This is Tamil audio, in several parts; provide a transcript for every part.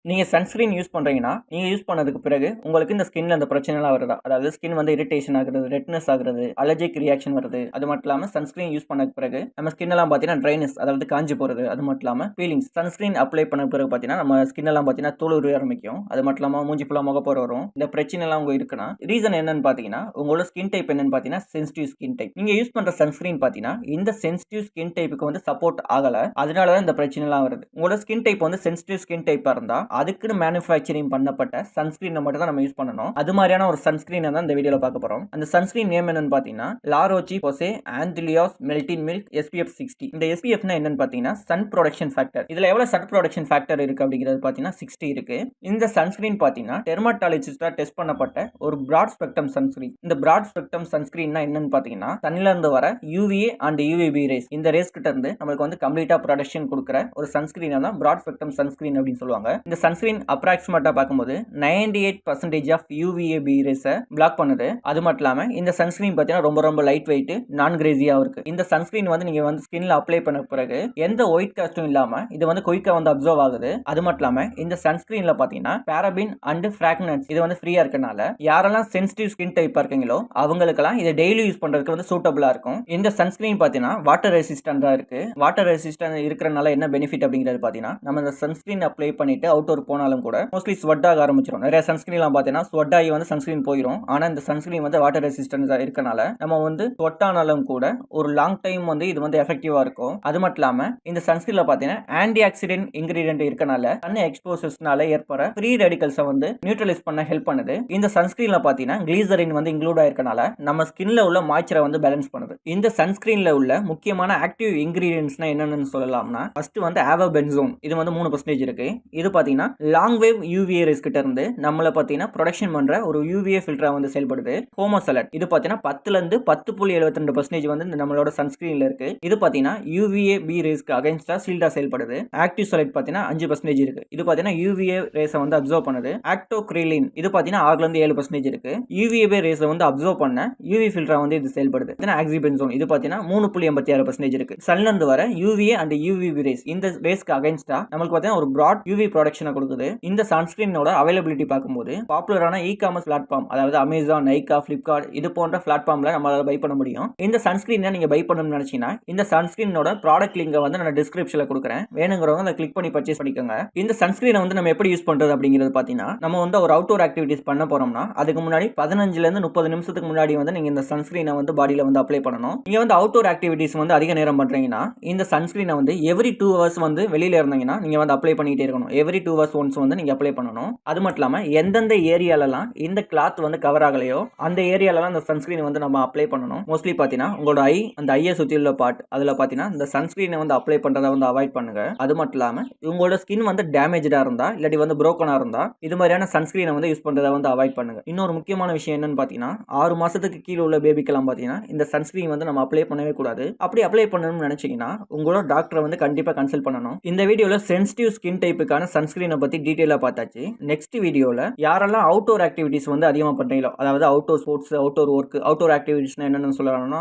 நீங்க சன்ஸ்கிரீன் யூஸ் பண்றீங்கன்னா, நீங்க யூஸ் பண்ணதுக்கு பிறகு உங்களுக்கு இந்த ஸ்கின்ல அந்த பிரச்சனைலாம் வருதா? அதாவது ஸ்கின் வந்து இரிட்டேஷன் ஆகுறது, ரெட்னஸ் ஆகுறது, அலர்ஜிக் ரியாக்ஷன் வருது. அது மட்டும் இல்லாம சன்ஸ்கிரீன் யூஸ் பண்ணதுக்கு பிறகு நம்ம ஸ்கின் எல்லாம் பார்த்தீங்கன்னா ட்ரைனஸ் அதாவது காஞ்சு போறது. அது மட்டும் இல்லாம பீலிங்ஸ். சன்ஸ்கிரீன் அப்ளை பண்ண பிறகு பார்த்தீங்கன்னா, நம்ம ஸ்கின் எல்லாம் பார்த்தீங்கன்னா தோல் உரிய ஆரம்பிக்கும். அது மட்டும் இல்லாம மூஞ்சி ஃபுல்லா முகப்பரு வரும். இந்த பிரச்சனை எல்லாம் உங்களுக்கு இருக்குன்னா, ரீசன் என்னன்னு பார்த்தீங்கன்னா, உங்களோட ஸ்கின் டைப் என்னன்னு பார்த்தீங்கன்னா சென்சிட்டிவ் ஸ்கின் டைப். நீங்க யூஸ் பண்ற சன்ஸ்கிரீன் பார்த்தீங்கன்னா, இந்த சென்சிட்டிவ் ஸ்கின் டைப்புக்கு வந்து சப்போர்ட் ஆகல. அதனால தான் இந்த பிரச்சனை எல்லாம் வருது. உங்களோட ஸ்கின் டைப் வந்து சென்சிட்டிவ் ஸ்கின் டைப்பா இருந்தா அதுக்குன்னு மேனுஃபேக்சரிங் பண்ணப்பட்ட சன்ஸ்கிரீனை மட்டும் தான் நம்ம யூஸ் பண்ணணும். அது மாதிரியான ஒரு சன்ஸ்கிரீனை தான் இந்த வீடியோல பார்க்க போறோம். அந்த சன்ஸ்கிரீன் நேம் என்னன்னு பாத்தீங்கன்னா லா ரோச்சி போசே ஆந்திலியாஸ் மெல்டின் மில்க் SPF 60. இந்த SPF என்னன்னு பாத்தீங்கன்னா சன் ப்ரொடக்ஷன் ஃபேக்டர். இதுல எவ்வளவு சன் ப்ரொடக்ஷன் ஃபேக்டர் இருக்கு அப்படிங்கிறது பாத்தீங்கன்னா 60 இருக்கு. இந்த சன்ஸ்கிரீன் பாத்தீங்கன்னா டெர்மட்டாலஜிஸ்டா டெஸ்ட் பண்ணப்பட்ட ஒரு பிராட் ஸ்பெக்ட்ரம் சன்ஸ்கிரீன். இந்த பிராட் ஸ்பெக்ட்ரம் சன்ஸ்கிரீன்னா என்னன்னு பாத்தீங்கன்னா சன்ல இருந்து வர UVA அண்ட் UVB ரேஸ் இந்த ரேஸ் கிட்ட இருந்து நமக்கு வந்து கம்ப்ளீட்டா ப்ரொடக்ஷன் கொடுக்குற ஒரு சன்ஸ்கிரீனை தான் பிராட் ஸ்பெக்ட்ரம் சன்ஸ்கிரீன் அப்படின்னு சொல்லுவாங்க. இந்த சன்ஸ்கிரீன் அப்ராக்சிமேட்டா பார்க்கும்போது 98% ஆஃப் UVAB ரேஸை பிளாக் பண்ணுது. அது மட்டும் இல்லாம இந்த சன்ஸ்கிரீன் பார்த்தீங்கன்னா ரொம்ப லைட் வெயிட் நான் கிரேசியா இருக்கு. இந்த சன்ஸ்கிரீன் வந்து நீங்க வந்து ஸ்கின்ல அப்ளை பண்ண பிறகு எந்த ஒயிட் காஸ்டும் இல்லாம இது வந்து குயிக்கா வந்து அப்சர்வ் ஆகுது. அது மட்டும் இல்லாம இந்த சன்ஸ்கிரீன்ல பாத்தீங்கன்னா பாராபின் அண்ட் ஃபிராக்ரன்ஸ் இது வந்து ஃப்ரீயா இருக்கனால யாரெல்லாம் சென்சிட்டிவ் ஸ்கின் டைப்பா இருக்கீங்களோ அவங்களுக்கெல்லாம் இதை டெய்லி யூஸ் பண்றதுக்கு வந்து சூட்டபிளா இருக்கும். இந்த சன்ஸ்கிரீன் பாத்தீங்கன்னா வாட்டர் ரெசிஸ்டன்டா இருக்கு. வாட்டர் ரெசிஸ்டன்ட் இருக்கிறனால என்ன பெனிஃபிட் அப்படிங்கிறது பாத்தீங்கன்னா நம்ம இந்த சன்ஸ்கிரீன் அப்ளை பண்ணிட்டு அவுட்டோர் போனாலும் கூட மோஸ்ட்லி ஸ்வெட் ஆக ஆரம்பிச்சிடும். நிறைய சன்ஸ்கிரீன்லாம் பார்த்தீங்கன்னா ஸ்வெட் ஆகி வந்து சன்ஸ்கிரீன் போயிடும். ஆனால் இந்த சன்ஸ்கிரீன் வந்து வாட்டர் ரெசிஸ்டன்ஸ் இருக்கனால நம்ம வந்து ஸ்வெட் ஆனாலும் கூட ஒரு லாங் டைம் வந்து இது வந்து எஃபெக்டிவா இருக்கும். அது மட்டும் இல்லாம இந்த சன்ஸ்கிரீன்ல பார்த்தீங்கன்னா ஆன்டி ஆக்சிடென்ட் இன்கிரீடியன்ட் இருக்கனால சன் எக்ஸ்போசர்ஸ்னால ஏற்படுற ஃப்ரீ ரேடிகல்ஸை வந்து நியூட்ரலைஸ் பண்ண ஹெல்ப் பண்ணுது. இந்த சன்ஸ்கிரீன்ல பார்த்தீங்கன்னா கிளிசரின் வந்து இன்க்ளூட் ஆயிருக்கனால நம்ம ஸ்கின்ல உள்ள மாய்ச்சரை வந்து பேலன்ஸ் பண்ணுது. இந்த சன்ஸ்கிரீன்ல உள்ள முக்கியமான ஆக்டிவ் இன்கிரீடியன்ட்ஸ்னா என்னன்னு சொல்லலாம்னா ஃபர்ஸ்ட் வந்து ஆவபென்சோன் இது வந்து 3% இருக்கு. இது பாத்தீங்கன்னா லாங் வேவ் UVA ரேஸ் கிட்ட இருந்து நம்மள பாத்தீங்கன்னா ப்ரொடக்ஷன் பண்ற ஒரு UVA ஃபில்டரா வந்து செயல்படுது. ஹோமோசலட் இது பாத்தீங்கன்னா 10ல இருந்து 10.72% வந்து இந்த நம்மளோட சன்ஸ்கிரீன்ல இருக்கு. இது பாத்தீங்கன்னா UVAB ரேஸ்க்கு அகைன்ஸ்டா ஷீல்டா செயல்படுது. ஆக்டிவ் சலைட் பாத்தீங்கன்னா 5% இருக்கு. இது பாத்தீங்கன்னா UVA ரேஸை வந்து அப்சர்வ் பண்ணுது. ஆக்டோக்ரிலின் இது பாத்தீங்கன்னா 6ல இருந்து 7% இருக்கு. UVAB ரேஸை வந்து அப்சர்வ் பண்ண UV ஃபில்டரா வந்து இது செயல்படுது. ஆக்சிபென்சோன் இது பாத்தீங்கன்னா 3.86% இருக்கு. சன்ல இருந்து வர UVA அண்ட் UVB ரேஸ் இந்த ரேஸ்க்கு அகைன்ஸ்டா நமக்கு பாத்தீங்கன்னா ஒரு பிராட் UV ப்ரொடக்ஷனை கொடுக்குது. இந்த சன்ஸ்கிரீனோட அவைலபிலிட்டி பார்க்கும்போது பாப்புலரான இ-காமர்ஸ் பிளாட்ஃபார்ம் அதாவது அமேசான், நைகா, பிளிப்கார்ட் இது போன்ற பிளாட்ஃபார்ம்ல நம்மளால பை பண்ண முடியும். இந்த சன்ஸ்கிரீனை நீங்க பை பண்ணணும்னு நினைச்சீங்கன்னா இந்த சன்ஸ்கிரீனோட ப்ராடக்ட் லிங்கை வந்து நான் டிஸ்கிரிப்ஷன்ல கொடுக்குறேன். வேணுங்கிறவங்க அதை கிளிக் பண்ணி பர்ச்சேஸ் பண்ணிக்கோங்க. இந்த சன்ஸ்கிரீனை வந்து நம்ம எப்படி யூஸ் பண்றது அப்படிங்கிறது பாத்தீங்கன்னா நம்ம வந்து ஒரு அவுட்டோர் ஆக்டிவிட்டிஸ் பண்ண போறோம்னா அதுக்கு முன்னாடி 15ல இருந்து 30 நிமிஷத்துக்கு முன்னாடி வந்து நீங்க இந்த சன்ஸ்கிரீனை வந்து பாடியில வந்து அப்ளை பண்ணணும். நீங்க வந்து அவுட்டோர் ஆக்டிவிட்டிஸ் வந்து அதிக நேரம் பண்றீங்கன்னா இந்த சன்ஸ்கிரீனை வந்து எவ்ரி 2 ஹவர்ஸ் வந்து வெளியில இருந்தீங்கன்னா நீங்க வந்து அப்ளை பண்ணிட்டே இருக்கணும். எவ்ரி 2 ஹவர்ஸ் ஒன்ஸ் வந்து நீங்க அப்ளை பண்ணணும். அது மட்டும் இல்லாம எந்தெந்த ஏரியாலலாம் இந்த கிளாத் வந்து கவர் ஆகலையோ அந்த ஏரியாலலாம் இந்த சன்ஸ்கிரீன் வந்து நம்ம அப்ளை பண்ணணும். மோஸ்ட்லி பாத்தீங்கன்னா உங்களோட அந்த ஐயை சுத்தி உள்ள பார்ட் அதுல பாத்தீங்கன்னா இந்த சன்ஸ்கிரீனை வந்து அப்ளை பண்றதை வந்து அவாய்ட் பண்ணுங்க. அது மட்டும் இல்லாம உங்களோட ஸ்கின் வந்து டேமேஜா இருந்தா இல்லாட்டி வந்து புரோக்கனா இருந்தா இது மாதிரியான சன்ஸ்கிரீனை வந்து யூஸ் பண்றதை வந்து அவாய்ட் பண்ணுங்க. இன்னொரு முக்கியமான விஷயம் என்னன்னு பாத்தீங்கன்னா 6 மாசத்துக்கு கீழே உள்ள பேபிக்கெல்லாம் பாத்தீங்கன்னா இந்த சன்ஸ்கிரீன் வந்து நம்ம அப்ளை பண்ணவே கூடாது. அப்படி அப்ளை பண்ணணும்னு நினைச்சீங்கன்னா உங்களோட டாக்டரை வந்து கண்டிப்பா கன்சல்ட் பண்ணணும். இந்த வீடியோல சென்சிட்டிவ் ஸ்கின் டைப்புக்கான சன்ஸ்கிரீனை பத்தி டீடைலா பார்த்தாச்சு. நெக்ஸ்ட் வீடியோல யாரெல்லாம் அவுட்டோர் ஆக்டிவிட்டிஸ் வந்து அதிகமா பண்றீங்களோ அதாவது outdoor sports, outdoor work, outdoor ஆக்டிவிட்டிஸ்னா என்னன்னு சொல்லலாம்னா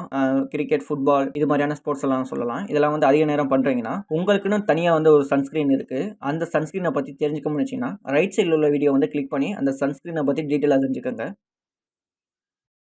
கிரிக்கெட், ஃபுட்பால் இது மாதிரியான ஸ்போர்ட்ஸ் எல்லாம் சொல்லலாம். இதெல்லாம் வந்து அதிக நேரம் பண்றீங்கன்னா உங்களுக்குன்னு தனியா வந்து ஒரு சன்ஸ்கிரீன் இருக்கு. அந்த சன்ஸ்கிரீனை பத்தி தெரிஞ்சுக்கணும்னு நினைச்சீங்கன்னா ரைட் சைடுல உள்ள வீடியோ வந்து கிளிக் பண்ணி அந்த சன்ஸ்கிரீனை பத்தி டீடைலா தெரிஞ்சுக்கோங்க.